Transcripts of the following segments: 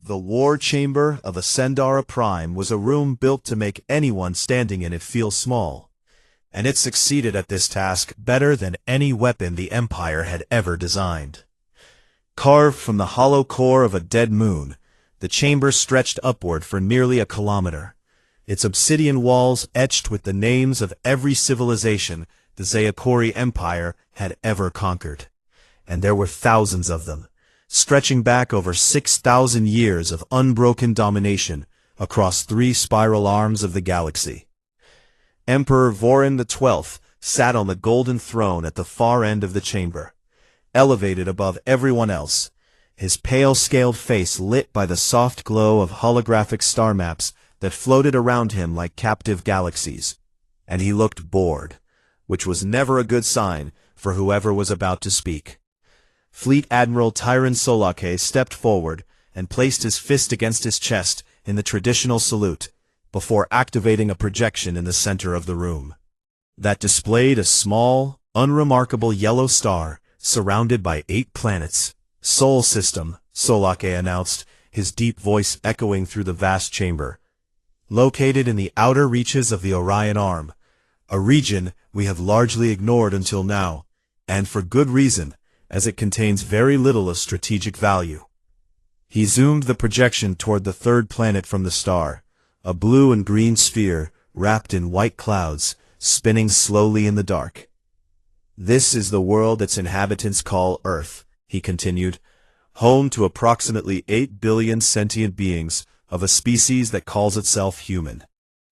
The war chamber of Ascendara Prime was a room built to make anyone standing in it feel small, and it succeeded at this task better than any weapon the Empire had ever designed. Carved from the hollow core of a dead moon, the chamber stretched upward for nearly a kilometer, its obsidian walls etched with the names of every civilization the Zayakori Empire had ever conquered. And there were thousands of them, stretching back over 6,000 years of unbroken domination across 3 spiral arms of the galaxy. Emperor Vorin XII sat on the golden throne at the far end of the chamber, elevated above everyone else, his pale-scaled face lit by the soft glow of holographic star maps that floated around him like captive galaxies, and he looked bored, which was never a good sign for whoever was about to speak. Fleet Admiral Tyron Solake stepped forward and placed his fist against his chest in the traditional salute, before activating a projection in the center of the room that displayed a small, unremarkable yellow star surrounded by 8 planets. Sol System, Solake announced, his deep voice echoing through the vast chamber. Located in the outer reaches of the Orion Arm, a region we have largely ignored until now, and for good reason, as it contains very little of strategic value. He zoomed the projection toward the 3rd planet from the star, a blue and green sphere wrapped in white clouds, spinning slowly in the dark. This is the world its inhabitants call Earth, he continued, home to approximately 8 billion sentient beings of a species that calls itself human.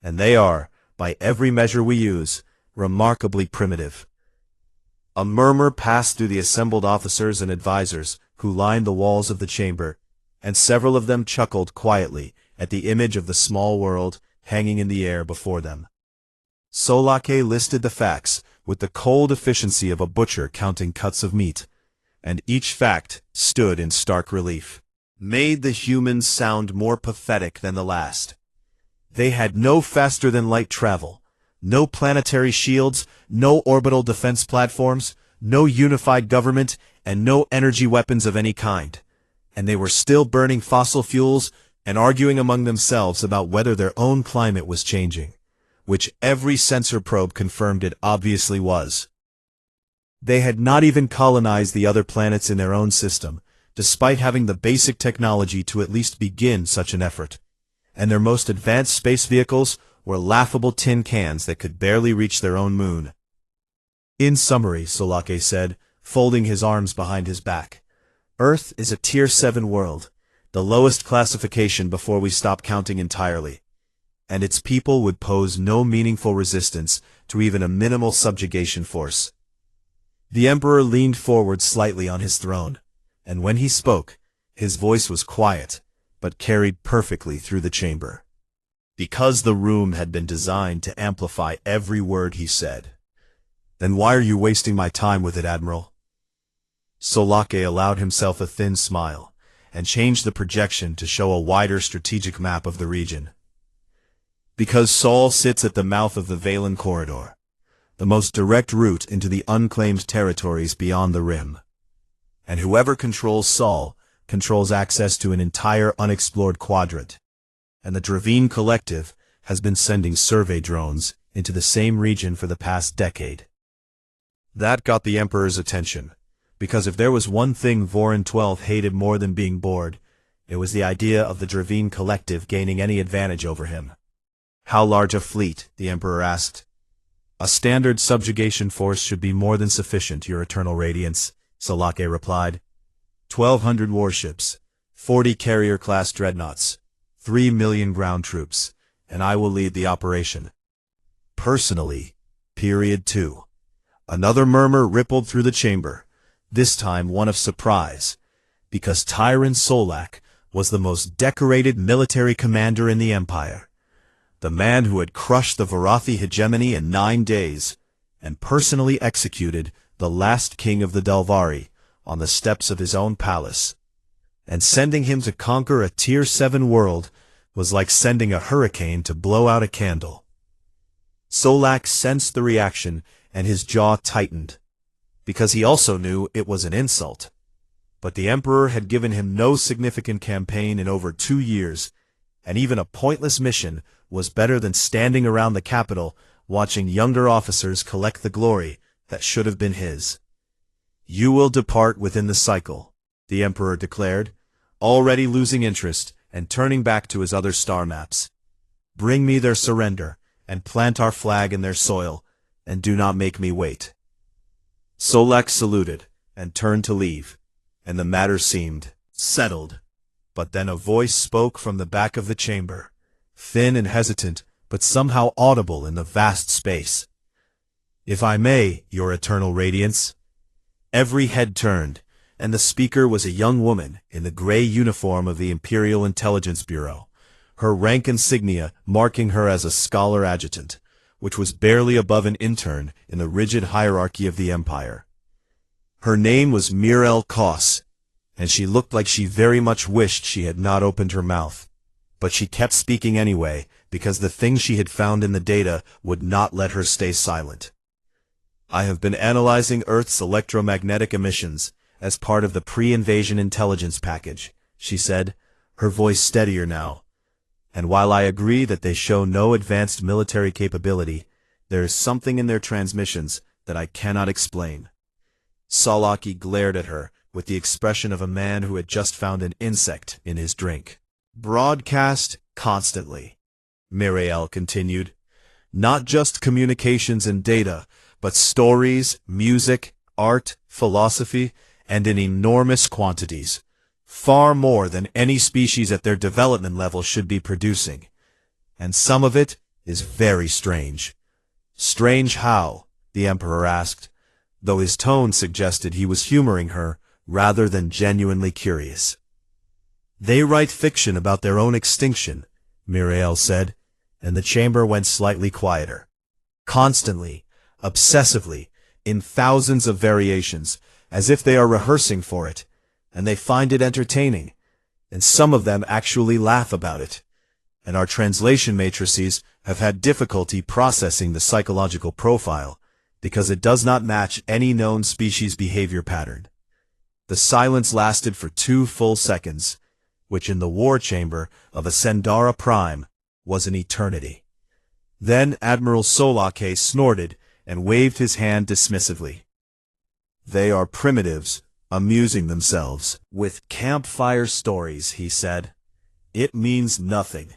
And they are, by every measure we use, remarkably primitive. A murmur passed through the assembled officers and advisors who lined the walls of the chamber, and several of them chuckled quietly at the image of the small world hanging in the air before them. Solake listed the facts with the cold efficiency of a butcher counting cuts of meat, and each fact stood in stark relief. Made the humans sound more pathetic than the last. They had no faster-than-light travel, no planetary shields, no orbital defense platforms, no unified government, and no energy weapons of any kind. And they were still burning fossil fuels and arguing among themselves about whether their own climate was changing, which every sensor probe confirmed it obviously was. They had not even colonized the other planets in their own system, despite having the basic technology to at least begin such an effort, and their most advanced space vehicles were laughable tin cans that could barely reach their own moon. In summary, Solake said, folding his arms behind his back, Earth is a Tier 7 world, the lowest classification before we stop counting entirely, and its people would pose no meaningful resistance to even a minimal subjugation force. The Emperor leaned forward slightly on his throne, and when he spoke, his voice was quiet, but carried perfectly through the chamber. Because the room had been designed to amplify every word he said. Then why are you wasting my time with it, Admiral? Solake allowed himself a thin smile, and changed the projection to show a wider strategic map of the region. Because Sol sits at the mouth of the Valen Corridor, the most direct route into the unclaimed territories beyond the Rim. And whoever controls Sol controls access to an entire unexplored quadrant. And the Dravine Collective has been sending survey drones into the same region for the past decade. That got the Emperor's attention, because if there was one thing Vorin XII hated more than being bored, it was the idea of the Dravine Collective gaining any advantage over him. How large a fleet? The Emperor asked. A standard subjugation force should be more than sufficient, Your Eternal Radiance, Solake replied. 1,200 warships, 40 carrier-class dreadnoughts, 3 million ground troops, and I will lead the operation. Personally. Period 2. Another murmur rippled through the chamber, this time one of surprise, because Tyron Solak was the most decorated military commander in the Empire, the man who had crushed the Varathi hegemony in 9 days, and personally executed the last king of the Delvari on the steps of his own palace. And sending him to conquer a Tier 7 world was like sending a hurricane to blow out a candle. Solak sensed the reaction, and his jaw tightened, because he also knew it was an insult. But the Emperor had given him no significant campaign in over 2 years, and even a pointless mission was better than standing around the capital watching younger officers collect the glory that should have been his. "You will depart within the cycle," the Emperor declared, already losing interest and turning back to his other star maps. "Bring me their surrender, and plant our flag in their soil, and do not make me wait." Solak saluted and turned to leave, and the matter seemed settled. But then a voice spoke from the back of the chamber, thin and hesitant, but somehow audible in the vast space. "If I may, your eternal radiance." Every head turned, and the speaker was a young woman in the gray uniform of the Imperial Intelligence Bureau, her rank insignia marking her as a scholar adjutant, which was barely above an intern in the rigid hierarchy of the Empire. Her name was Mirel Koss, and she looked like she very much wished she had not opened her mouth. But she kept speaking anyway, because the things she had found in the data would not let her stay silent. "I have been analyzing Earth's electromagnetic emissions as part of the pre-invasion intelligence package," she said, her voice steadier now. "And while I agree that they show no advanced military capability, there is something in their transmissions that I cannot explain." Solaki glared at her with the expression of a man who had just found an insect in his drink. "Broadcast constantly," Miriel continued. "Not just communications and data, but stories, music, art, philosophy, and in enormous quantities. Far more than any species at their development level should be producing. And some of it is very strange." "Strange how?" the Emperor asked, though his tone suggested he was humoring her rather than genuinely curious. "They write fiction about their own extinction," Miriel said, and the chamber went slightly quieter. "Constantly, obsessively, in thousands of variations, as if they are rehearsing for it, and they find it entertaining, and some of them actually laugh about it. And our translation matrices have had difficulty processing the psychological profile, because it does not match any known species behavior pattern." The silence lasted for 2 full seconds, which in the war chamber of a Sendara Prime was an eternity. Then Admiral Solake snorted and waved his hand dismissively. "They are primitives, amusing themselves with campfire stories," he said. "It means nothing,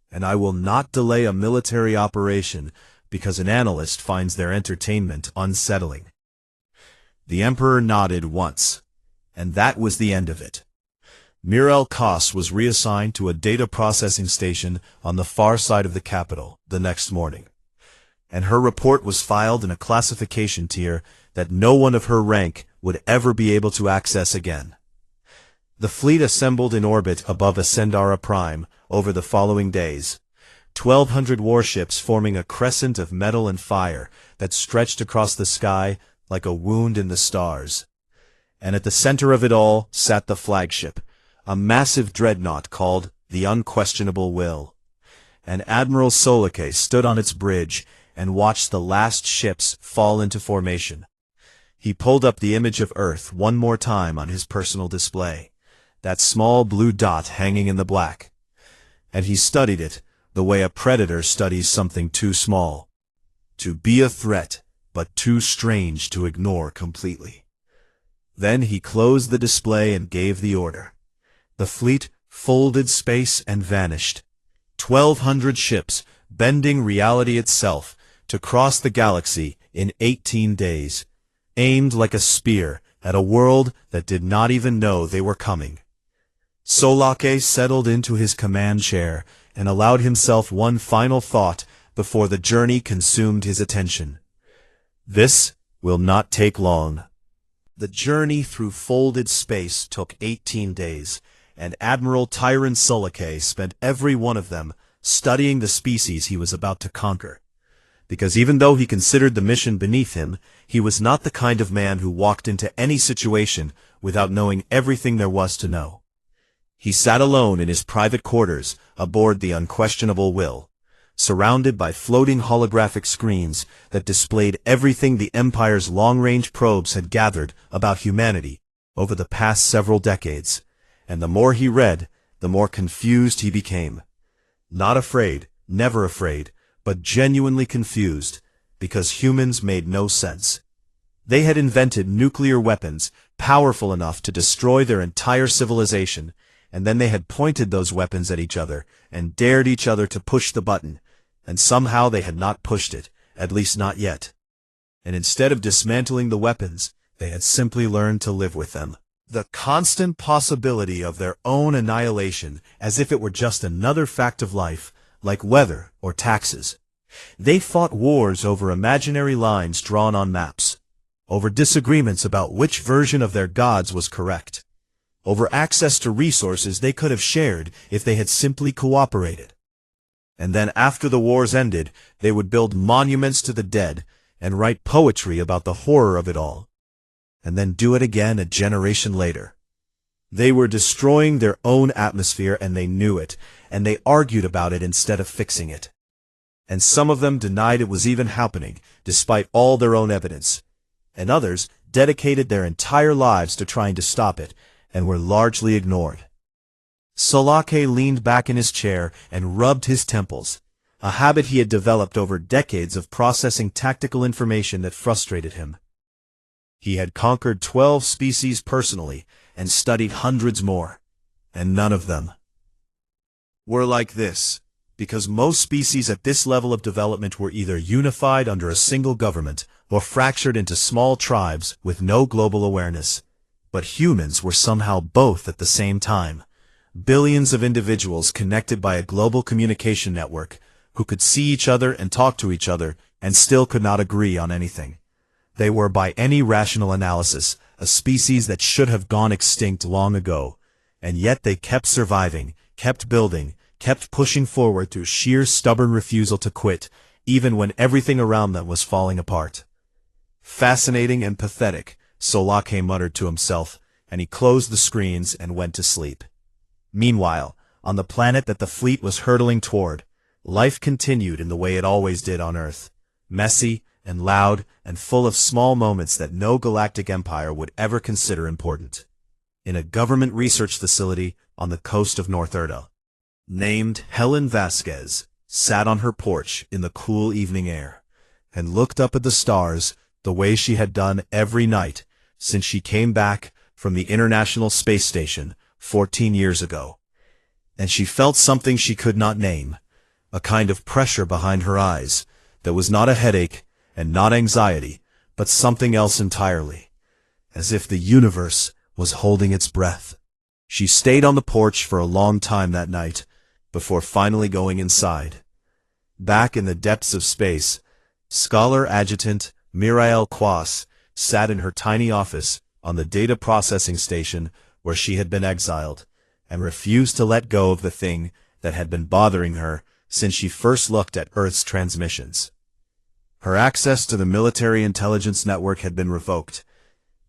and I will not delay a military operation because an analyst finds their entertainment unsettling." The Emperor nodded once, and that was the end of it. Mirel Koss was reassigned to a data processing station on the far side of the capital the next morning, and her report was filed in a classification tier that no one of her rank would ever be able to access again. The fleet assembled in orbit above Ascendara Prime over the following days, 1,200 warships forming a crescent of metal and fire that stretched across the sky like a wound in the stars. And at the center of it all sat the flagship, a massive dreadnought called the Unquestionable Will. And Admiral Solake stood on its bridge and watched the last ships fall into formation. He pulled up the image of Earth one more time on his personal display, that small blue dot hanging in the black. And he studied it the way a predator studies something too small. To be a threat, but too strange to ignore completely. Then he closed the display and gave the order. The fleet folded space and vanished. 1,200 ships, bending reality itself, to cross the galaxy in 18 days, aimed like a spear at a world that did not even know they were coming. Solake settled into his command chair and allowed himself one final thought before the journey consumed his attention. This will not take long. The journey through folded space took 18 days, and Admiral Tyron Solake spent every one of them studying the species he was about to conquer. Because even though he considered the mission beneath him, he was not the kind of man who walked into any situation without knowing everything there was to know. He sat alone in his private quarters aboard the Unquestionable Will, surrounded by floating holographic screens that displayed everything the Empire's long-range probes had gathered about humanity over the past several decades, and the more he read, the more confused he became. Not afraid, never afraid, but genuinely confused, because humans made no sense. They had invented nuclear weapons, powerful enough to destroy their entire civilization, and then they had pointed those weapons at each other, and dared each other to push the button, and somehow they had not pushed it, at least not yet. And instead of dismantling the weapons, they had simply learned to live with them. The constant possibility of their own annihilation, as if it were just another fact of life, like weather or taxes. They fought wars over imaginary lines drawn on maps, over disagreements about which version of their gods was correct, over access to resources they could have shared if they had simply cooperated. And then after the wars ended, they would build monuments to the dead and write poetry about the horror of it all, and then do it again a generation later. They were destroying their own atmosphere, and they knew it, and they argued about it instead of fixing it. And some of them denied it was even happening, despite all their own evidence, and others dedicated their entire lives to trying to stop it, and were largely ignored. Solake leaned back in his chair and rubbed his temples, a habit he had developed over decades of processing tactical information that frustrated him. He had conquered 12 species personally and studied hundreds more, and none of them were like this, because most species at this level of development were either unified under a single government or fractured into small tribes with no global awareness. But humans were somehow both at the same time. Billions of individuals connected by a global communication network who could see each other and talk to each other and still could not agree on anything. They were, by any rational analysis, a species that should have gone extinct long ago, and yet they kept surviving, kept building, kept pushing forward through sheer stubborn refusal to quit, even when everything around them was falling apart. Fascinating and pathetic, Solake muttered to himself, and he closed the screens and went to sleep. Meanwhile, on the planet that the fleet was hurtling toward, life continued in the way it always did on Earth, messy and loud and full of small moments that no galactic empire would ever consider important. In a government research facility on the coast of North Erda, named Helen Vasquez sat on her porch in the cool evening air and looked up at the stars the way she had done every night since she came back from the International Space Station 14 years ago. And she felt something she could not name, a kind of pressure behind her eyes that was not a headache and not anxiety, but something else entirely, as if the universe was holding its breath. She stayed on the porch for a long time that night, before finally going inside. Back in the depths of space, Scholar Adjutant Mirael Quas sat in her tiny office on the data processing station where she had been exiled, and refused to let go of the thing that had been bothering her since she first looked at Earth's transmissions. Her access to the military intelligence network had been revoked,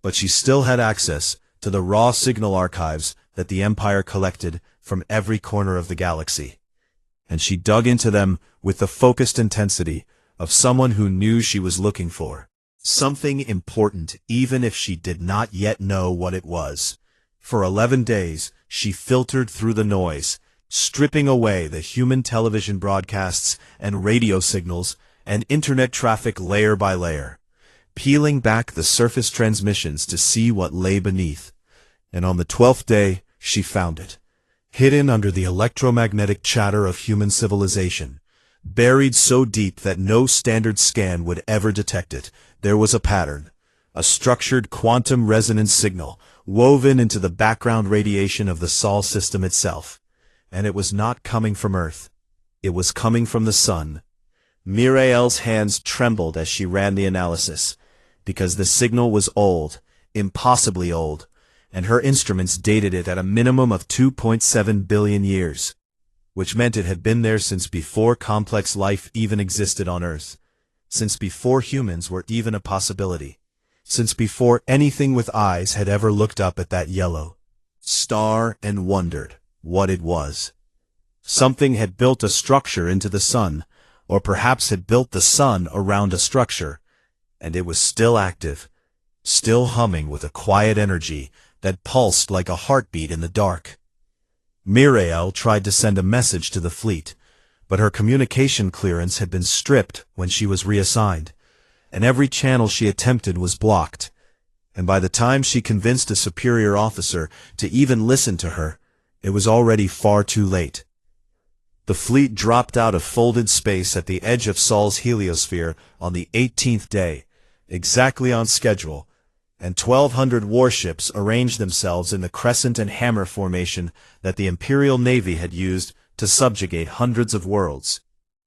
but she still had access to the raw signal archives that the Empire collected from every corner of the galaxy, and she dug into them with the focused intensity of someone who knew she was looking for something important, even if she did not yet know what it was. For 11 days, she filtered through the noise, stripping away the human television broadcasts and radio signals and internet traffic layer by layer, peeling back the surface transmissions to see what lay beneath. And on the 12th day, she found it, hidden under the electromagnetic chatter of human civilization. Buried so deep that no standard scan would ever detect it, there was a pattern, a structured quantum resonance signal woven into the background radiation of the Sol system itself. And it was not coming from Earth. It was coming from the sun. Mirael's hands trembled as she ran the analysis, because the signal was old, impossibly old, and her instruments dated it at a minimum of 2.7 billion years. Which meant it had been there since before complex life even existed on Earth, since before humans were even a possibility, since before anything with eyes had ever looked up at that yellow star and wondered what it was. Something had built a structure into the sun, or perhaps had built the sun around a structure, and it was still active, still humming with a quiet energy that pulsed like a heartbeat in the dark. Miriel tried to send a message to the fleet, but her communication clearance had been stripped when she was reassigned, and every channel she attempted was blocked. And by the time she convinced a superior officer to even listen to her, it was already far too late. The fleet dropped out of folded space at the edge of Sol's heliosphere on the 18th day, exactly on schedule, and 1,200 warships arranged themselves in the crescent and hammer formation that the Imperial Navy had used to subjugate hundreds of worlds,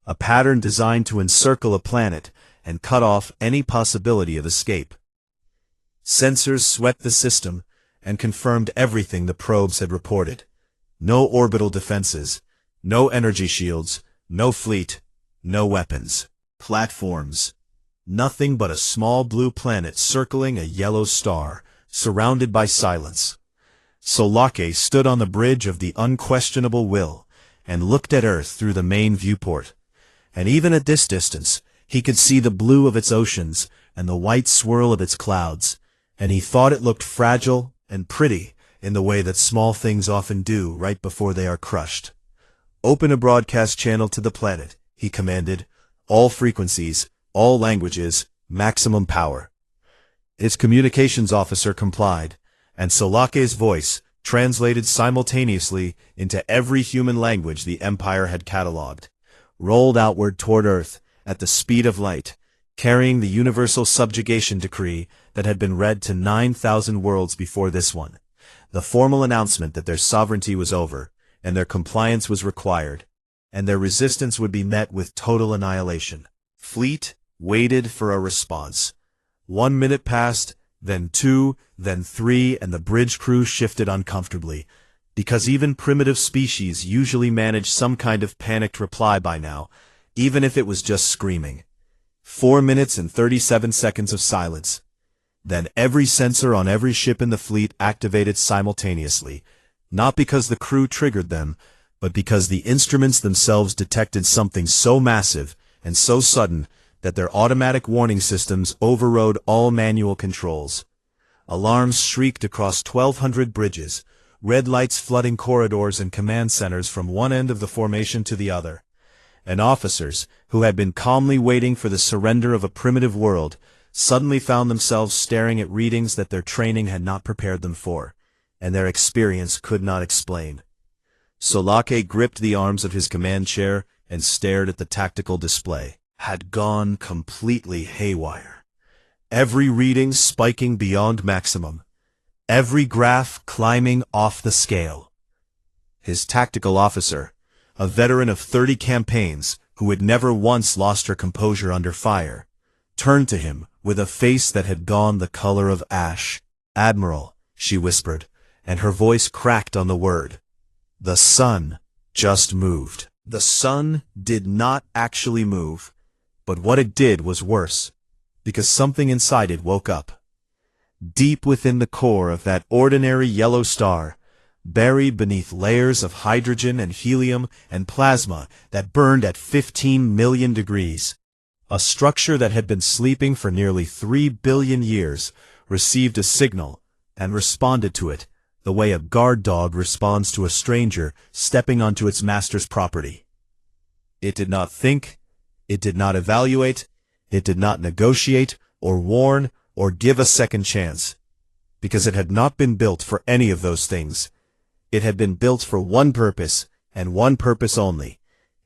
a pattern designed to encircle a planet and cut off any possibility of escape. Sensors swept the system and confirmed everything the probes had reported. No orbital defenses, no energy shields, no fleet, no weapons. Platforms. Nothing but a small blue planet circling a yellow star, surrounded by silence. Solake stood on the bridge of the unquestionable will and looked at Earth through the main viewport. And even at this distance, he could see the blue of its oceans and the white swirl of its clouds, and he thought it looked fragile and pretty in the way that small things often do right before they are crushed. "Open a broadcast channel to the planet," he commanded. "All frequencies, all languages, maximum power." Its communications officer complied, and Solake's voice, translated simultaneously into every human language the Empire had catalogued, rolled outward toward Earth at the speed of light, carrying the universal subjugation decree that had been read to 9,000 worlds before this one, the formal announcement that their sovereignty was over, and their compliance was required, and their resistance would be met with total annihilation. Fleet waited for a response. 1 minute passed, then 2, then 3, and the bridge crew shifted uncomfortably, because even primitive species usually manage some kind of panicked reply by now, even if it was just screaming. 4 minutes and 37 seconds of silence. Then every sensor on every ship in the fleet activated simultaneously, not because the crew triggered them, but because the instruments themselves detected something so massive and so sudden that their automatic warning systems overrode all manual controls. Alarms shrieked across 1,200 bridges, red lights flooding corridors and command centers from one end of the formation to the other. And officers, who had been calmly waiting for the surrender of a primitive world, suddenly found themselves staring at readings that their training had not prepared them for, and their experience could not explain. Solake gripped the arms of his command chair and stared at the tactical display. Had gone completely haywire. Every reading spiking beyond maximum. Every graph climbing off the scale. His tactical officer, a veteran of 30 campaigns who had never once lost her composure under fire, turned to him with a face that had gone the color of ash. "Admiral," she whispered, and her voice cracked on the word. "The sun just moved." The sun did not actually move. But what it did was worse, because something inside it woke up. Deep within the core of that ordinary yellow star, buried beneath layers of hydrogen and helium and plasma that burned at 15 million degrees, a structure that had been sleeping for nearly 3 billion years received a signal and responded to it the way a guard dog responds to a stranger stepping onto its master's property. It did not think. It did not evaluate, it did not negotiate, or warn, or give a second chance, because it had not been built for any of those things. It had been built for one purpose, and one purpose only,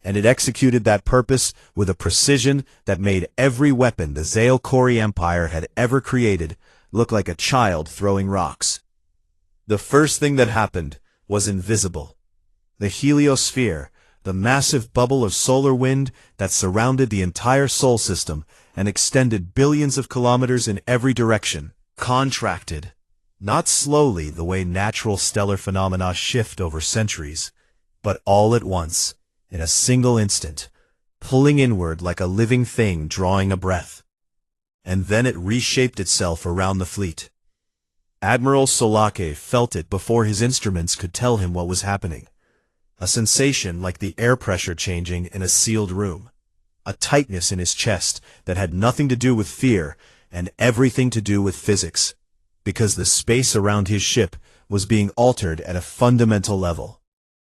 and it executed that purpose with a precision that made every weapon the Zael-Kori Empire had ever created look like a child throwing rocks. The first thing that happened was invisible. The heliosphere, the massive bubble of solar wind that surrounded the entire Sol system and extended billions of kilometers in every direction, contracted, not slowly the way natural stellar phenomena shift over centuries, but all at once, in a single instant, pulling inward like a living thing drawing a breath. And then it reshaped itself around the fleet. Admiral Solake felt it before his instruments could tell him what was happening. A sensation like the air pressure changing in a sealed room. A tightness in his chest that had nothing to do with fear and everything to do with physics. because the space around his ship was being altered at a fundamental level.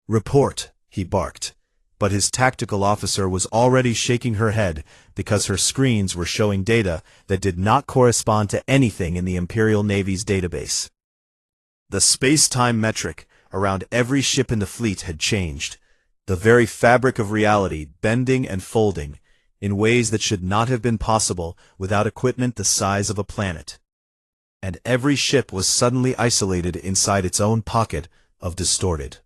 "Report," he barked, but his tactical officer was already shaking her head because her screens were showing data that did not correspond to anything in the Imperial Navy's database. The space-time metric around every ship in the fleet had changed, the very fabric of reality bending and folding in ways that should not have been possible without equipment the size of a planet. And every ship was suddenly isolated inside its own pocket of distorted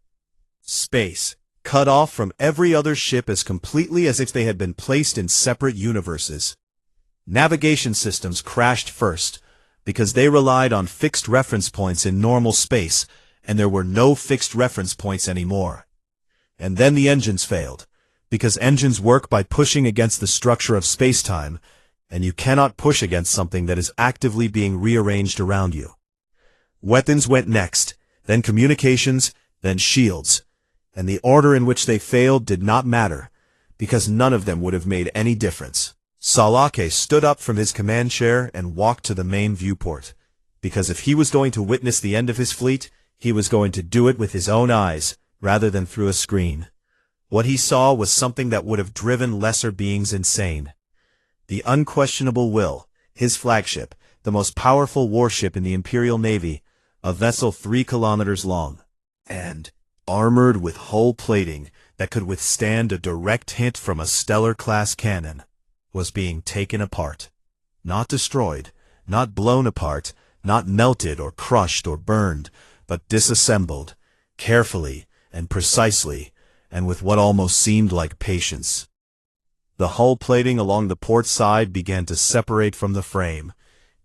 space, cut off from every other ship as completely as if they had been placed in separate universes. Navigation systems crashed first, because they relied on fixed reference points in normal space, and there were no fixed reference points anymore. And then the engines failed, because engines work by pushing against the structure of space-time, and you cannot push against something that is actively being rearranged around you. Weapons went next, then communications, then shields, and the order in which they failed did not matter, because none of them would have made any difference. Salake stood up from his command chair and walked to the main viewport, because if he was going to witness the end of his fleet, he was going to do it with his own eyes, rather than through a screen. What he saw was something that would have driven lesser beings insane. The unquestionable will, his flagship, the most powerful warship in the Imperial Navy, a vessel 3 kilometers long, and armored with hull plating that could withstand a direct hit from a stellar-class cannon, was being taken apart. Not destroyed, not blown apart, not melted or crushed or burned, but disassembled, carefully and precisely, and with what almost seemed like patience. The hull plating along the port side began to separate from the frame,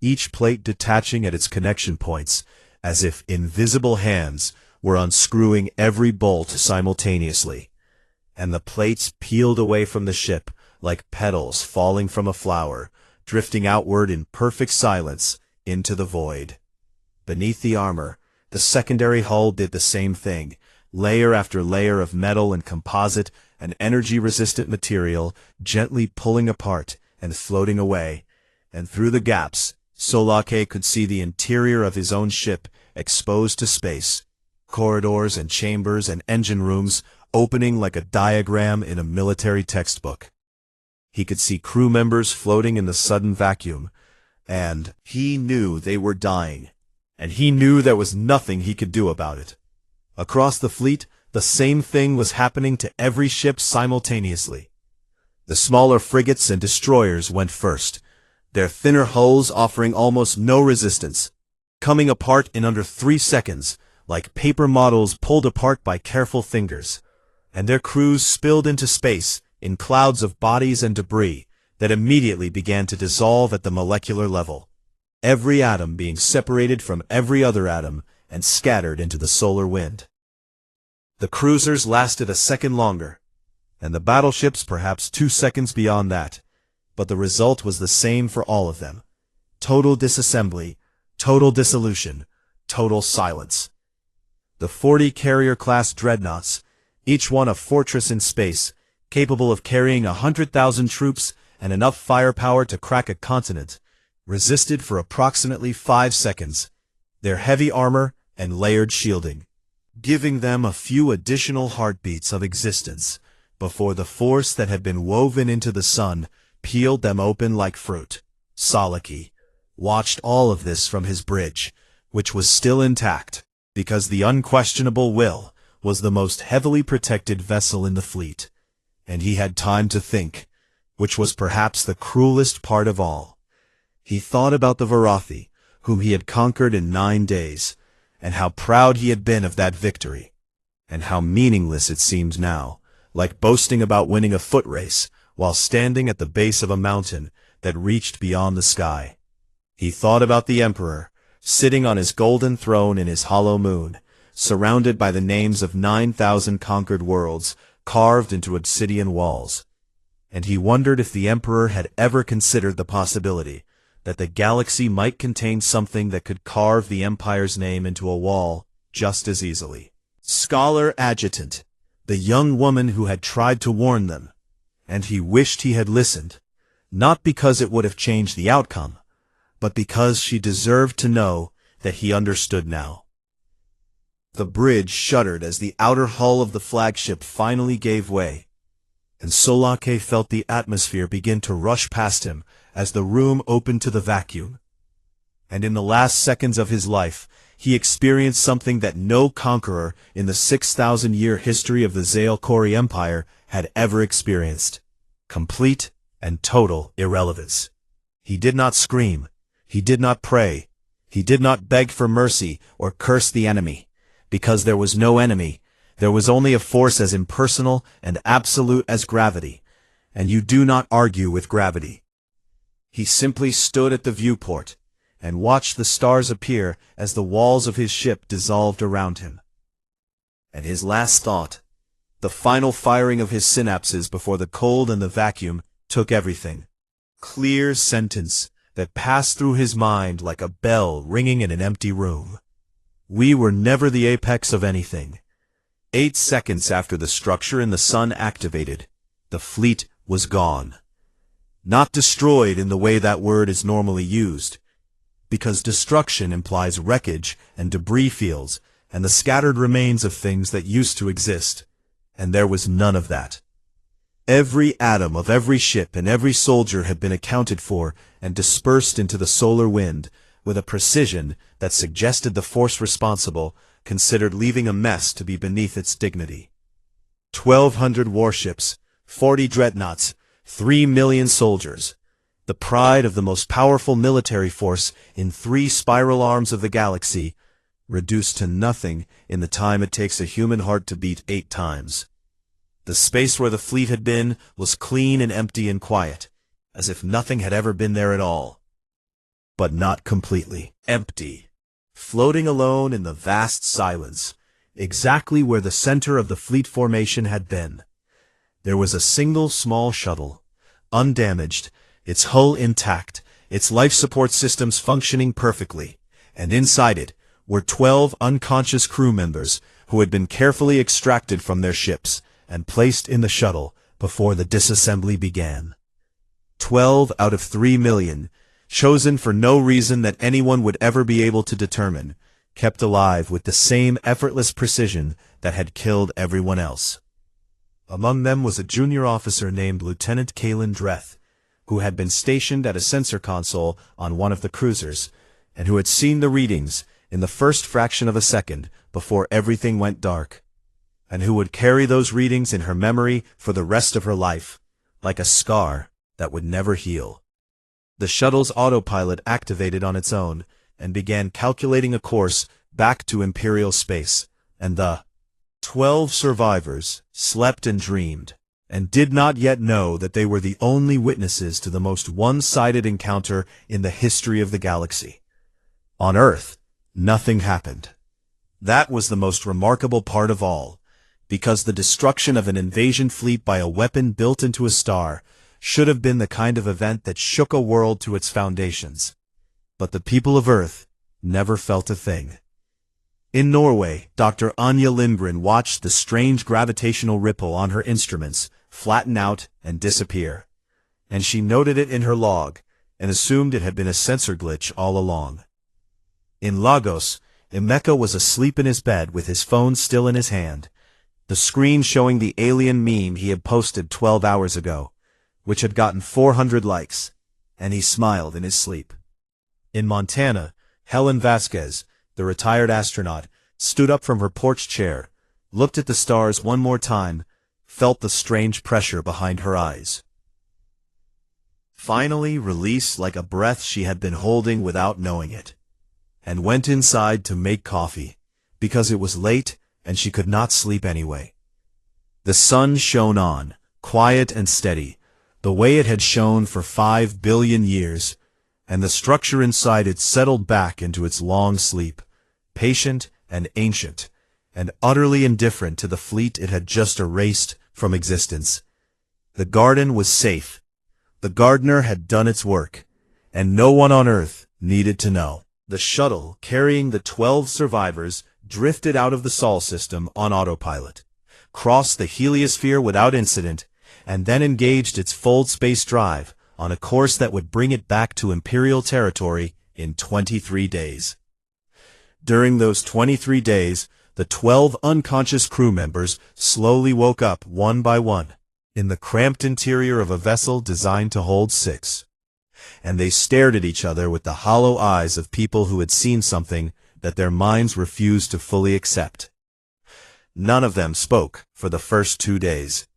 each plate detaching at its connection points, as if invisible hands were unscrewing every bolt simultaneously, and the plates peeled away from the ship like petals falling from a flower, drifting outward in perfect silence into the void. Beneath the armor, the secondary hull did the same thing, layer after layer of metal and composite and energy-resistant material gently pulling apart and floating away, and through the gaps, Solake could see the interior of his own ship exposed to space, corridors and chambers and engine rooms opening like a diagram in a military textbook. He could see crew members floating in the sudden vacuum, and he knew they were dying, and he knew there was nothing he could do about it. Across the fleet, the same thing was happening to every ship simultaneously. The smaller frigates and destroyers went first, their thinner hulls offering almost no resistance, coming apart in under 3 seconds, like paper models pulled apart by careful fingers, and their crews spilled into space in clouds of bodies and debris that immediately began to dissolve at the molecular level, every atom being separated from every other atom and scattered into the solar wind. The cruisers lasted a second longer, and the battleships perhaps 2 seconds beyond that, but the result was the same for all of them. Total disassembly, total dissolution, total silence. The 40 carrier-class dreadnoughts, each one a fortress in space, capable of carrying 100,000 troops and enough firepower to crack a continent, resisted for approximately 5 seconds, their heavy armor and layered shielding, giving them a few additional heartbeats of existence before the force that had been woven into the sun peeled them open like fruit. Salaki watched all of this from his bridge, which was still intact, because the unquestionable will was the most heavily protected vessel in the fleet, and he had time to think, which was perhaps the cruelest part of all. He thought about the Varathi, whom he had conquered in 9 days, and how proud he had been of that victory, and how meaningless it seemed now, like boasting about winning a foot race while standing at the base of a mountain that reached beyond the sky. He thought about the Emperor, sitting on his golden throne in his hollow moon, surrounded by the names of 9,000 conquered worlds carved into obsidian walls. And he wondered if the Emperor had ever considered the possibility that the galaxy might contain something that could carve the Empire's name into a wall just as easily. Scholar Adjutant, the young woman who had tried to warn them, and he wished he had listened, not because it would have changed the outcome, but because she deserved to know that he understood now. The bridge shuddered as the outer hull of the flagship finally gave way, and Solake felt the atmosphere begin to rush past him as the room opened to the vacuum. And in the last seconds of his life, he experienced something that no conqueror in the 6,000-year history of the Zael-Kori Empire had ever experienced: complete and total irrelevance. He did not scream. He did not pray. He did not beg for mercy or curse the enemy, because there was no enemy. There was only a force as impersonal and absolute as gravity, and you do not argue with gravity. He simply stood at the viewport and watched the stars appear as the walls of his ship dissolved around him. And his last thought, the final firing of his synapses before the cold and the vacuum took everything. Clear sentence that passed through his mind like a bell ringing in an empty room. We were never the apex of anything. 8 seconds after the structure in the sun activated, the fleet was gone. Not destroyed in the way that word is normally used, because destruction implies wreckage and debris fields and the scattered remains of things that used to exist, and there was none of that. Every atom of every ship and every soldier had been accounted for and dispersed into the solar wind with a precision that suggested the force responsible considered leaving a mess to be beneath its dignity. 1,200 warships, 40 dreadnoughts, 3 million soldiers, the pride of the most powerful military force in 3 spiral arms of the galaxy, reduced to nothing in the time it takes a human heart to beat 8 times. The space where the fleet had been was clean and empty and quiet, as if nothing had ever been there at all. But not completely empty. Floating alone in the vast silence, exactly where the center of the fleet formation had been, there was a single small shuttle, undamaged, its hull intact, its life support systems functioning perfectly, and inside it were 12 unconscious crew members who had been carefully extracted from their ships and placed in the shuttle before the disassembly began. 12 out of 3 million, chosen for no reason that anyone would ever be able to determine, kept alive with the same effortless precision that had killed everyone else. Among them was a junior officer named Lieutenant Kalen Dreth, who had been stationed at a sensor console on one of the cruisers, and who had seen the readings in the first fraction of a second before everything went dark, and who would carry those readings in her memory for the rest of her life, like a scar that would never heal. The shuttle's autopilot activated on its own and began calculating a course back to Imperial space, and the 12 survivors slept and dreamed, and did not yet know that they were the only witnesses to the most one-sided encounter in the history of the galaxy. On Earth, nothing happened. That was the most remarkable part of all, because the destruction of an invasion fleet by a weapon built into a star should have been the kind of event that shook a world to its foundations. But the people of Earth never felt a thing. In Norway, Dr. Anja Lindgren watched the strange gravitational ripple on her instruments flatten out and disappear, and she noted it in her log and assumed it had been a sensor glitch all along. In Lagos, Emeka was asleep in his bed with his phone still in his hand, the screen showing the alien meme he had posted 12 hours ago, which had gotten 400 likes, and he smiled in his sleep. In Montana, Helen Vasquez, the retired astronaut, stood up from her porch chair, looked at the stars one more time, felt the strange pressure behind her eyes. Finally released like a breath she had been holding without knowing it, and went inside to make coffee, because it was late and she could not sleep anyway. The sun shone on, quiet and steady, the way it had shone for 5 billion years, and the structure inside it settled back into its long sleep, patient and ancient, and utterly indifferent to the fleet it had just erased from existence. The garden was safe. The gardener had done its work, and no one on Earth needed to know. The shuttle carrying the 12 survivors drifted out of the Sol system on autopilot, crossed the heliosphere without incident, and then engaged its fold space drive on a course that would bring it back to Imperial territory in 23 days. During those 23 days, the 12 unconscious crew members slowly woke up one by one, in the cramped interior of a vessel designed to hold 6. And they stared at each other with the hollow eyes of people who had seen something that their minds refused to fully accept. None of them spoke for the first 2 days.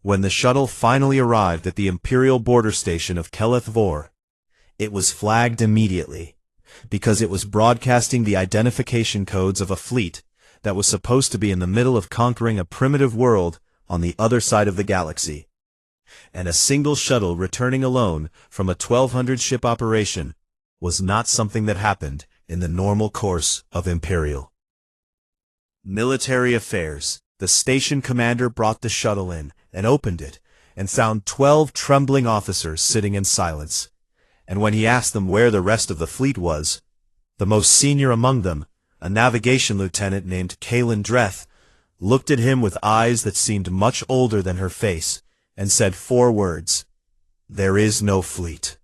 When the shuttle finally arrived at the Imperial border station of HFY War, it was flagged immediately, because it was broadcasting the identification codes of a fleet that was supposed to be in the middle of conquering a primitive world on the other side of the galaxy. And a single shuttle returning alone from a 1,200-ship operation was not something that happened in the normal course of Imperial. Military affairs. The station commander brought the shuttle in and opened it and found 12 trembling officers sitting in silence. And when he asked them where the rest of the fleet was, the most senior among them, a navigation lieutenant named Kaylin Dreth, looked at him with eyes that seemed much older than her face, and said 4 words: "There is no fleet."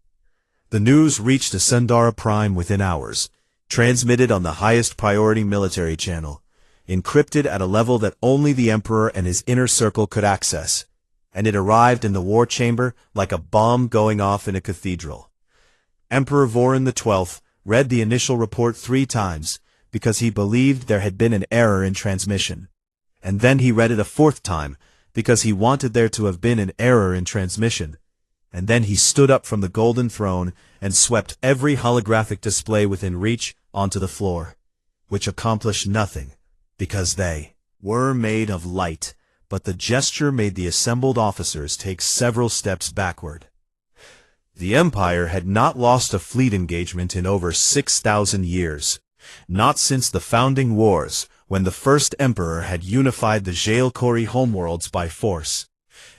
The news reached Ascendara Prime within hours, transmitted on the highest priority military channel, encrypted at a level that only the Emperor and his inner circle could access, and it arrived in the war chamber like a bomb going off in a cathedral. Emperor Voron XII read the initial report 3 times because he believed there had been an error in transmission, and then he read it a 4th time because he wanted there to have been an error in transmission, and then he stood up from the golden throne and swept every holographic display within reach onto the floor, which accomplished nothing, because they were made of light, but the gesture made the assembled officers take several steps backward. The Empire had not lost a fleet engagement in over 6,000 years, not since the founding wars, when the first Emperor had unified the Jailkori homeworlds by force,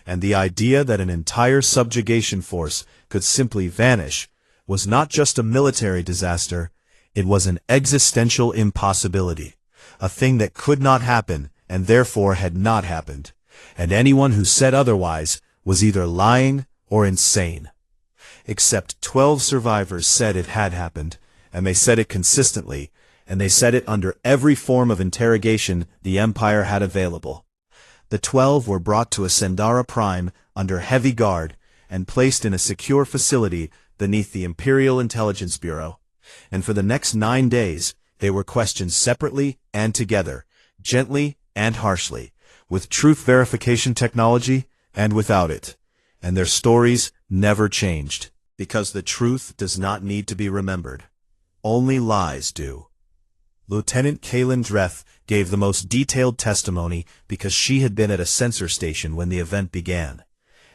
and the idea that an entire subjugation force could simply vanish was not just a military disaster, it was an existential impossibility, a thing that could not happen and therefore had not happened, and anyone who said otherwise was either lying or insane. Except 12 survivors said it had happened, and they said it consistently, and they said it under every form of interrogation the Empire had available. The 12 were brought to Ascendara Prime under heavy guard and placed in a secure facility beneath the Imperial Intelligence Bureau, and for the next 9 days they were questioned separately and together, gently and harshly, with truth verification technology and without it, and their stories never changed, because the truth does not need to be remembered. Only lies do. Lieutenant Kaylin Dreth gave the most detailed testimony because she had been at a sensor station when the event began,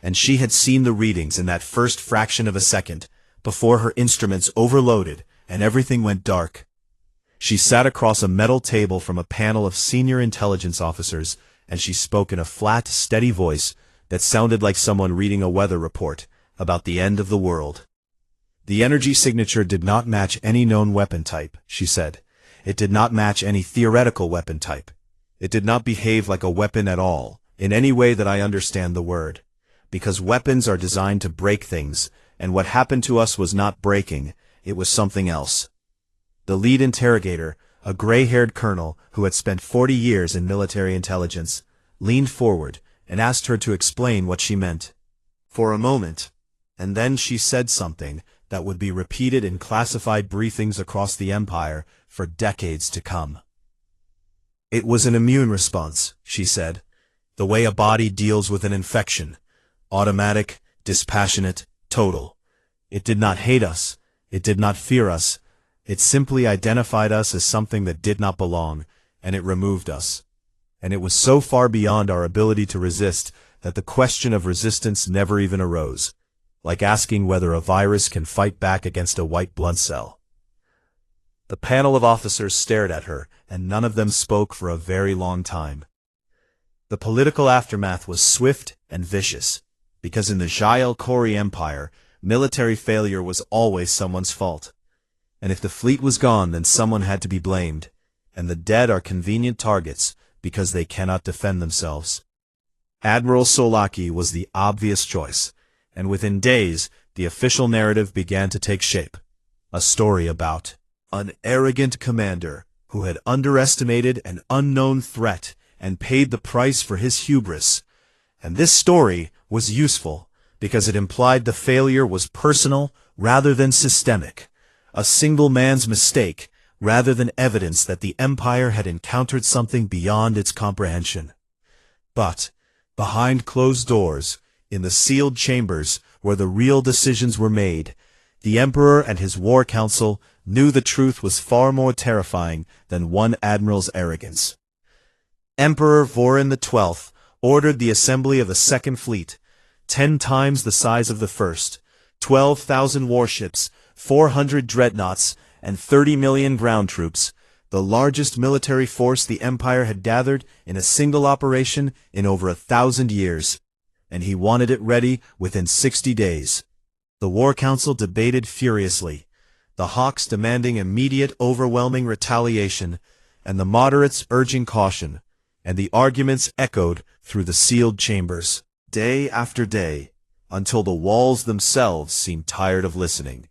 and she had seen the readings in that first fraction of a second before her instruments overloaded and everything went dark. She sat across a metal table from a panel of senior intelligence officers, and she spoke in a flat, steady voice that sounded like someone reading a weather report about the end of the world. The energy signature did not match any known weapon type, she said. It did not match any theoretical weapon type. It did not behave like a weapon at all, in any way that I understand the word. Because weapons are designed to break things, and what happened to us was not breaking, it was something else. The lead interrogator, a gray-haired colonel who had spent 40 years in military intelligence, leaned forward and asked her to explain what she meant. For a moment, and then she said something that would be repeated in classified briefings across the Empire for decades to come. It was an immune response, she said, the way a body deals with an infection, automatic, dispassionate, total. It did not hate us, it did not fear us, it simply identified us as something that did not belong, and it removed us. And it was so far beyond our ability to resist that the question of resistance never even arose, like asking whether a virus can fight back against a white blood cell. The panel of officers stared at her, and none of them spoke for a very long time. The political aftermath was swift and vicious, because in the Jailkori Empire, military failure was always someone's fault. And if the fleet was gone, then someone had to be blamed, and the dead are convenient targets because they cannot defend themselves. Admiral Solaki was the obvious choice, and within days, the official narrative began to take shape. A story about an arrogant commander who had underestimated an unknown threat and paid the price for his hubris. And this story was useful because it implied the failure was personal rather than systemic, a single man's mistake rather than evidence that the Empire had encountered something beyond its comprehension. But, behind closed doors, in the sealed chambers where the real decisions were made, the Emperor and his war council knew the truth was far more terrifying than one admiral's arrogance. Emperor Voron XII ordered the assembly of the Second Fleet, 10 times the size of the first, 12,000 warships, 400 dreadnoughts, and 30 million ground troops, the largest military force the Empire had gathered in a single operation in over 1,000 years, and he wanted it ready within 60 days. The War Council debated furiously, the Hawks demanding immediate overwhelming retaliation, and the moderates urging caution, and the arguments echoed through the sealed chambers, day after day, until the walls themselves seemed tired of listening.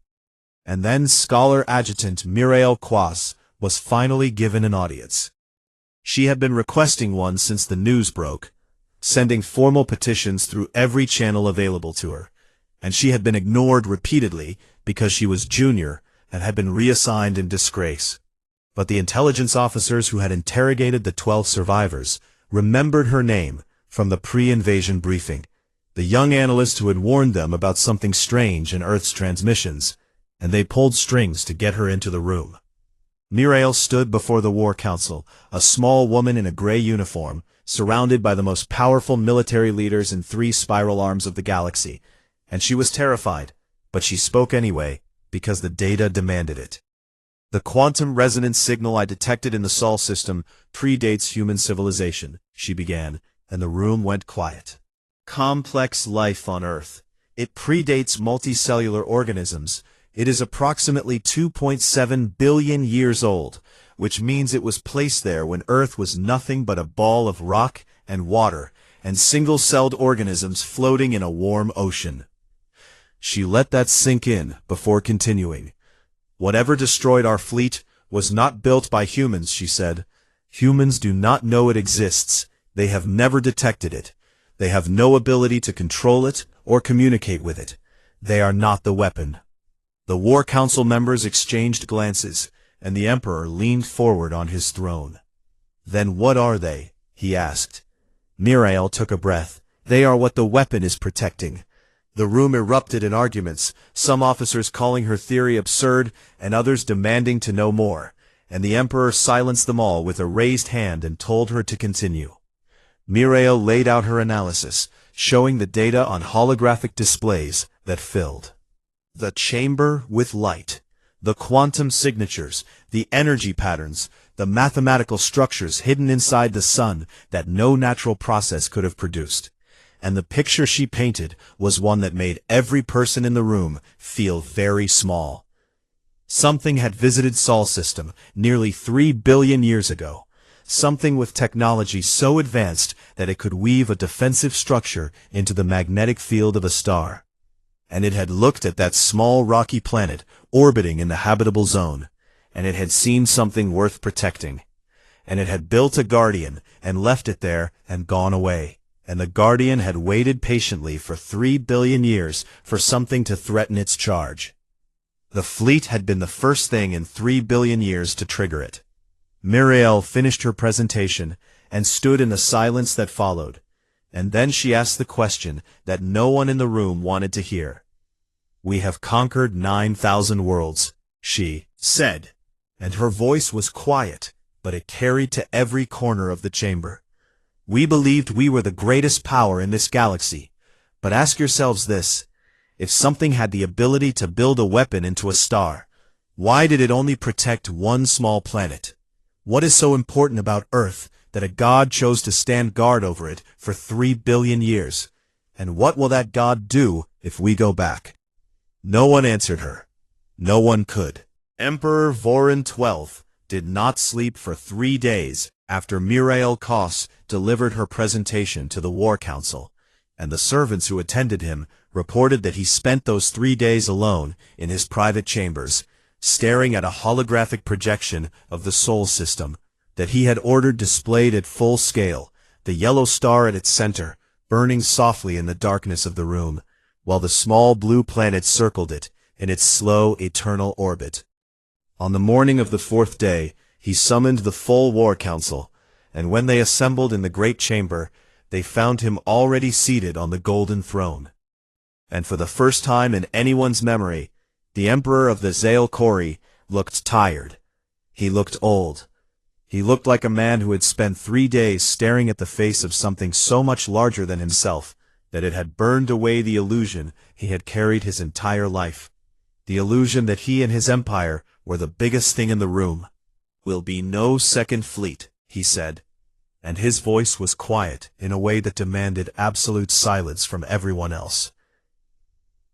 And then Scholar Adjutant Muriel Quas was finally given an audience. She had been requesting one since the news broke, sending formal petitions through every channel available to her, and she had been ignored repeatedly because she was junior and had been reassigned in disgrace. But the intelligence officers who had interrogated the 12 survivors remembered her name from the pre-invasion briefing, the young analyst who had warned them about something strange in Earth's transmissions, and they pulled strings to get her into the room. Muriel stood before the War Council, a small woman in a gray uniform, surrounded by the most powerful military leaders in 3 spiral arms of the galaxy, and she was terrified, but she spoke anyway, because the data demanded it. The quantum resonance signal I detected in the Sol system predates human civilization, she began, and the room went quiet. Complex life on Earth. It predates multicellular organisms. It is approximately 2.7 billion years old, which means it was placed there when Earth was nothing but a ball of rock and water and single-celled organisms floating in a warm ocean. She let that sink in before continuing. Whatever destroyed our fleet was not built by humans, she said. Humans do not know it exists. They have never detected it. They have no ability to control it or communicate with it. They are not the weapon. The War Council members exchanged glances, and the Emperor leaned forward on his throne. Then what are they? He asked. Muriel took a breath. They are what the weapon is protecting. The room erupted in arguments, some officers calling her theory absurd and others demanding to know more, and the Emperor silenced them all with a raised hand and told her to continue. Muriel laid out her analysis, showing the data on holographic displays that filled the chamber with light, the quantum signatures, the energy patterns, the mathematical structures hidden inside the sun that no natural process could have produced. And the picture she painted was one that made every person in the room feel very small. Something had visited Sol system nearly 3 billion years ago. Something with technology so advanced that it could weave a defensive structure into the magnetic field of a star. And it had looked at that small rocky planet orbiting in the habitable zone, and it had seen something worth protecting. And it had built a guardian and left it there and gone away. And the guardian had waited patiently for 3 billion years for something to threaten its charge. The fleet had been the first thing in 3 billion years to trigger it. Muriel finished her presentation and stood in the silence that followed, and then she asked the question that no one in the room wanted to hear. "We have conquered 9,000 worlds," she said, and her voice was quiet, but it carried to every corner of the chamber. "We believed we were the greatest power in this galaxy, but ask yourselves this. If something had the ability to build a weapon into a star, why did it only protect one small planet? What is so important about Earth that a god chose to stand guard over it for 3 billion years? And what will that god do if we go back?" No one answered her. No one could. Emperor Voron XII did not sleep for 3 days after Muriel Koss delivered her presentation to the War Council, and the servants who attended him reported that he spent those 3 days alone in his private chambers, staring at a holographic projection of the Sol system that he had ordered displayed at full scale, the yellow star at its center, burning softly in the darkness of the room, while the small blue planet circled it in its slow, eternal orbit. On the morning of the fourth day, he summoned the full War Council, and when they assembled in the great chamber, they found him already seated on the golden throne. And for the first time in anyone's memory, the Emperor of the Zael Kori looked tired. He looked old. He looked like a man who had spent 3 days staring at the face of something so much larger than himself that it had burned away the illusion he had carried his entire life. The illusion that he and his empire were the biggest thing in the room. "Will be no second fleet," he said, and his voice was quiet in a way that demanded absolute silence from everyone else.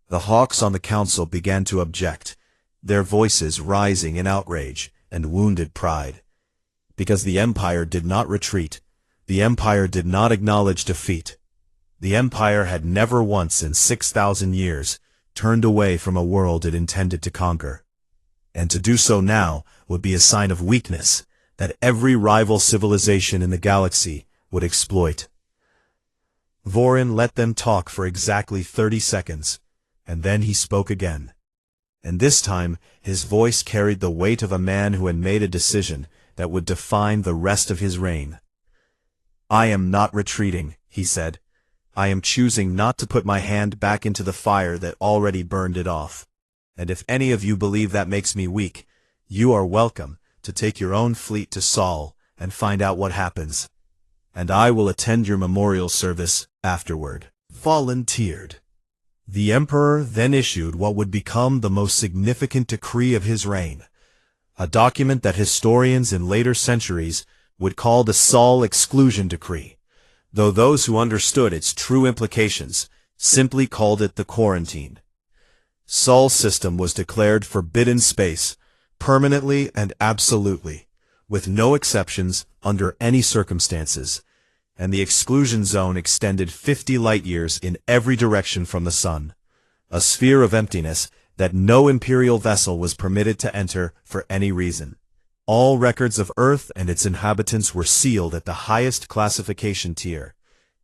The hawks on the council began to object, their voices rising in outrage and wounded pride. Because the Empire did not retreat, the Empire did not acknowledge defeat. The Empire had never once in 6,000 years turned away from a world it intended to conquer. And to do so now would be a sign of weakness that every rival civilization in the galaxy would exploit. Vorin let them talk for exactly 30 seconds, and then he spoke again. And this time, his voice carried the weight of a man who had made a decision that would define the rest of his reign. "I am not retreating," he said. "I am choosing not to put my hand back into the fire that already burned it off. And if any of you believe that makes me weak, you are welcome to take your own fleet to Sol and find out what happens. And I will attend your memorial service afterward." Volunteered. The Emperor then issued what would become the most significant decree of his reign, a document that historians in later centuries would call the Sol Exclusion Decree, though those who understood its true implications simply called it the Quarantine. Sol's system was declared forbidden space, permanently and absolutely, with no exceptions under any circumstances, and the exclusion zone extended 50 light-years in every direction from the sun, a sphere of emptiness that no Imperial vessel was permitted to enter for any reason. All records of Earth and its inhabitants were sealed at the highest classification tier,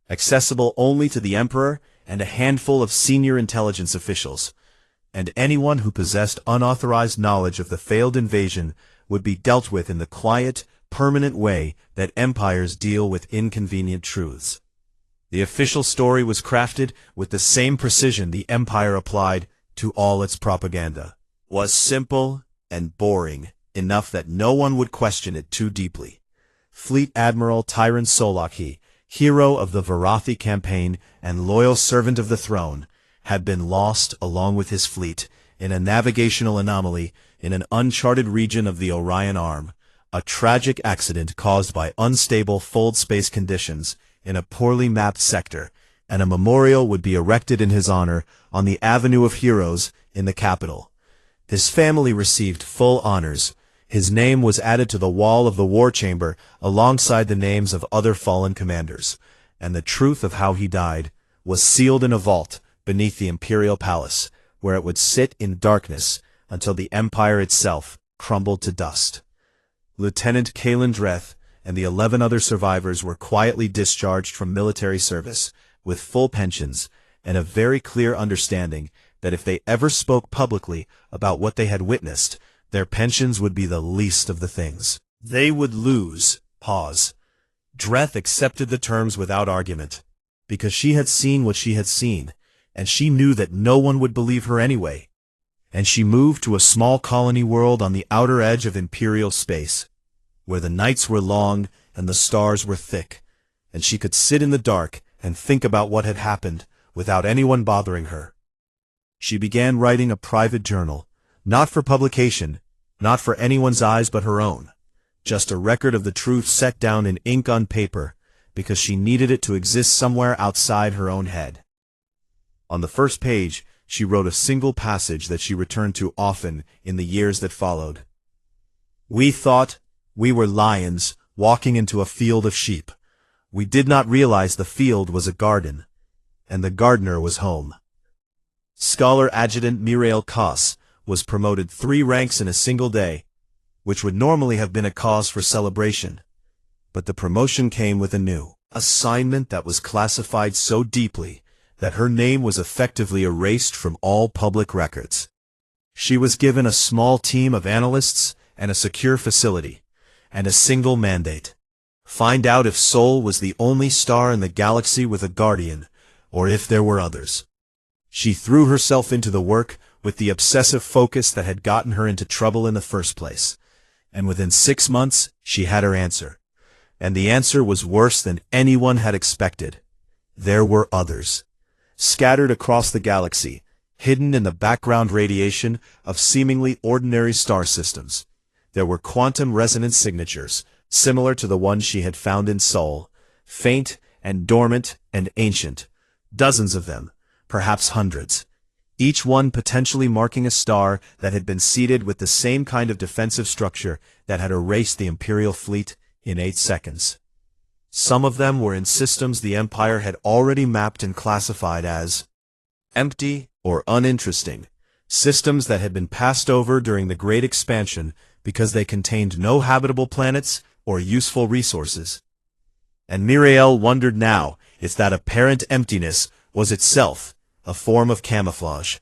accessible only to the Emperor and a handful of senior intelligence officials, and anyone who possessed unauthorized knowledge of the failed invasion would be dealt with in the quiet, permanent way that empires deal with inconvenient truths. The official story was crafted with the same precision the Empire applied to all its propaganda, was simple and boring enough that no one would question it too deeply. Fleet Admiral Tyron Solaki, hero of the Varathi campaign and loyal servant of the throne, had been lost along with his fleet in a navigational anomaly in an uncharted region of the Orion Arm, a tragic accident caused by unstable fold space conditions in a poorly mapped sector, and a memorial would be erected in his honor on the Avenue of Heroes in the capital. His family received full honors. His name was added to the wall of the war chamber alongside the names of other fallen commanders, and the truth of how he died was sealed in a vault beneath the Imperial Palace, where it would sit in darkness until the Empire itself crumbled to dust. Lieutenant Kalen Dreth and the 11 other survivors were quietly discharged from military service, with full pensions, and a very clear understanding that if they ever spoke publicly about what they had witnessed, their pensions would be the least of the things they would lose. Dreth accepted the terms without argument, because she had seen what she had seen, and she knew that no one would believe her anyway. And she moved to a small colony world on the outer edge of Imperial space, where the nights were long and the stars were thick, and she could sit in the dark and think about what had happened without anyone bothering her. She began writing a private journal, not for publication, not for anyone's eyes but her own, just a record of the truth set down in ink on paper, because she needed it to exist somewhere outside her own head. On the first page, she wrote a single passage that she returned to often in the years that followed. "We thought we were lions walking into a field of sheep. We did not realize the field was a garden, and the gardener was home." Scholar Adjutant Mirail Koss was promoted 3 ranks in a single day, which would normally have been a cause for celebration. But the promotion came with a new assignment that was classified so deeply that her name was effectively erased from all public records. She was given a small team of analysts and a secure facility, and a single mandate: find out if Sol was the only star in the galaxy with a guardian, or if there were others. She threw herself into the work with the obsessive focus that had gotten her into trouble in the first place, and within 6 months she had her answer. And the answer was worse than anyone had expected. There were others, scattered across the galaxy, hidden in the background radiation of seemingly ordinary star systems. There were quantum resonance signatures, similar to the one she had found in Sol, faint and dormant and ancient, dozens of them, perhaps hundreds, each one potentially marking a star that had been seeded with the same kind of defensive structure that had erased the Imperial fleet in 8 seconds. Some of them were in systems the Empire had already mapped and classified as empty or uninteresting, systems that had been passed over during the Great Expansion because they contained no habitable planets or useful resources. And Miriel wondered now if that apparent emptiness was itself a form of camouflage.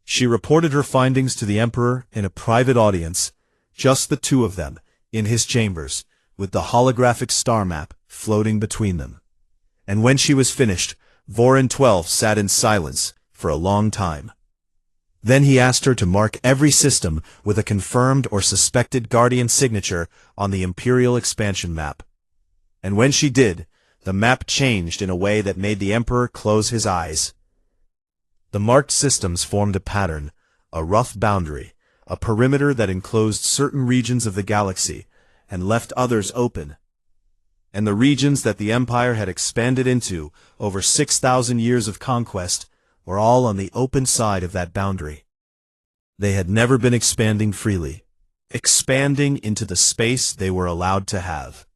She reported her findings to the Emperor in a private audience, just the 2 of them, in his chambers, with the holographic star map floating between them. And when she was finished, Vorin 12 sat in silence for a long time. Then he asked her to mark every system with a confirmed or suspected guardian signature on the Imperial expansion map. And when she did, the map changed in a way that made the Emperor close his eyes. The marked systems formed a pattern, a rough boundary, a perimeter that enclosed certain regions of the galaxy and left others open. And the regions that the Empire had expanded into over 6,000 years of conquest were all on the open side of that boundary. They had never been expanding freely, expanding into the space they were allowed to have.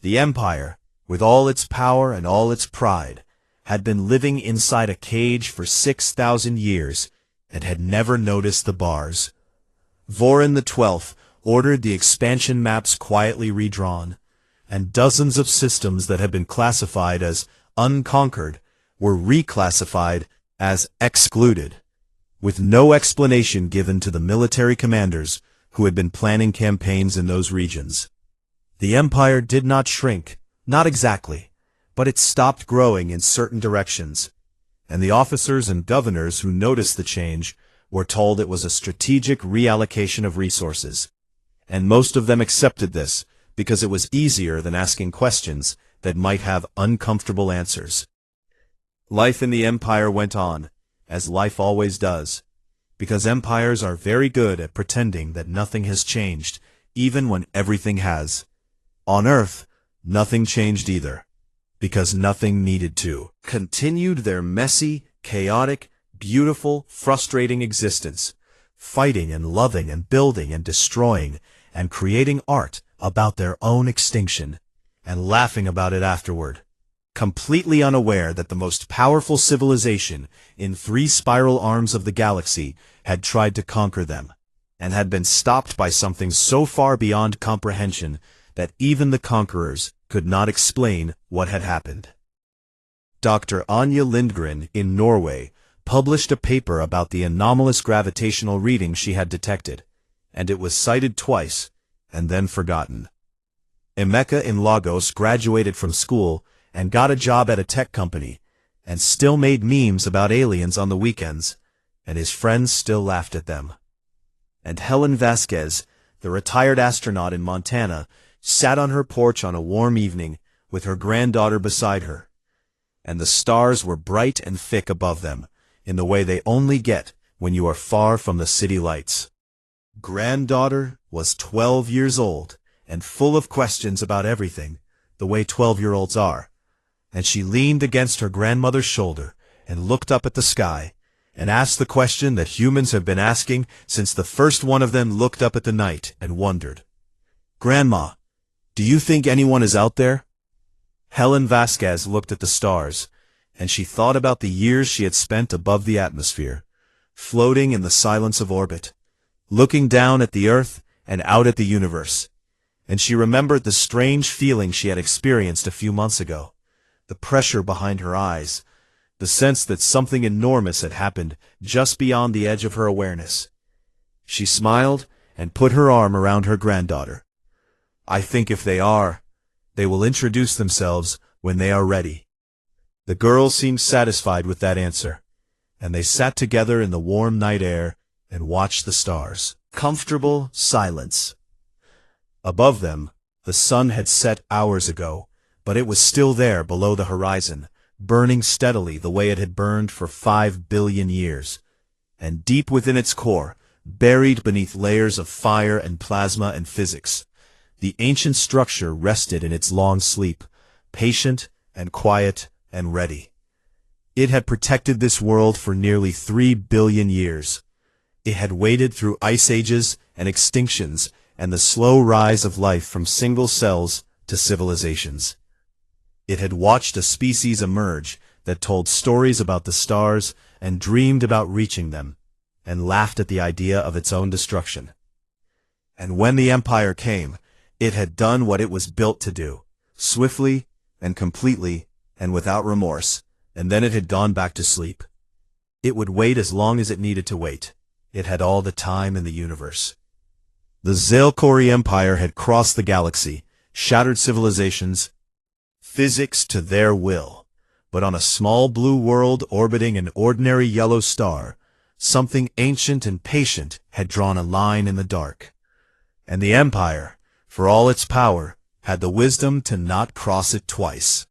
The Empire, with all its power and all its pride, had been living inside a cage for 6,000 years and had never noticed the bars. Vorin the 12th ordered the expansion maps quietly redrawn, and dozens of systems that had been classified as unconquered were reclassified as excluded, with no explanation given to the military commanders who had been planning campaigns in those regions. The Empire did not shrink, not exactly, but it stopped growing in certain directions, and the officers and governors who noticed the change were told it was a strategic reallocation of resources, and most of them accepted this because it was easier than asking questions that might have uncomfortable answers. Life in the Empire went on, as life always does, because empires are very good at pretending that nothing has changed, even when everything has. On Earth, nothing changed either, because nothing needed to. Continued their messy, chaotic, beautiful, frustrating existence, fighting and loving and building and destroying and creating art about their own extinction, and laughing about it afterward, completely unaware that the most powerful civilization in 3 spiral arms of the galaxy had tried to conquer them, and had been stopped by something so far beyond comprehension that even the conquerors could not explain what had happened. Dr. Anja Lindgren in Norway published a paper about the anomalous gravitational reading she had detected, and it was cited twice and then forgotten. Emeka in Lagos graduated from school and got a job at a tech company, and still made memes about aliens on the weekends, and his friends still laughed at them. And Helen Vasquez, the retired astronaut in Montana, sat on her porch on a warm evening with her granddaughter beside her, and the stars were bright and thick above them, in the way they only get when you are far from the city lights. Granddaughter was 12 years old and full of questions about everything, the way 12-year-olds are, and she leaned against her grandmother's shoulder and looked up at the sky and asked the question that humans have been asking since the first one of them looked up at the night and wondered, "Grandma, do you think anyone is out there?" Helen Vasquez looked at the stars, and she thought about the years she had spent above the atmosphere, floating in the silence of orbit, looking down at the Earth and out at the universe. And she remembered the strange feeling she had experienced a few months ago, the pressure behind her eyes, the sense that something enormous had happened just beyond the edge of her awareness. She smiled and put her arm around her granddaughter. "I think if they will introduce themselves when they are ready." The girl seemed satisfied with that answer, and they sat together in the warm night air and watched the stars. Comfortable silence. Above them, the sun had set hours ago, but it was still there below the horizon, burning steadily the way it had burned for 5 billion years. And deep within its core, buried beneath layers of fire and plasma and physics, the ancient structure rested in its long sleep, patient and quiet and ready. It had protected this world for nearly 3 billion years. It had waded through ice ages and extinctions and the slow rise of life from single cells to civilizations. It had watched a species emerge that told stories about the stars and dreamed about reaching them, and laughed at the idea of its own destruction. And when the Empire came, it had done what it was built to do, swiftly and completely and without remorse, and then it had gone back to sleep. It would wait as long as it needed to wait. It had all the time in the universe. The Zalkori Empire had crossed the galaxy, shattered civilizations, physics to their will. But on a small blue world orbiting an ordinary yellow star, something ancient and patient had drawn a line in the dark. And the Empire, for all its power, had the wisdom to not cross it twice.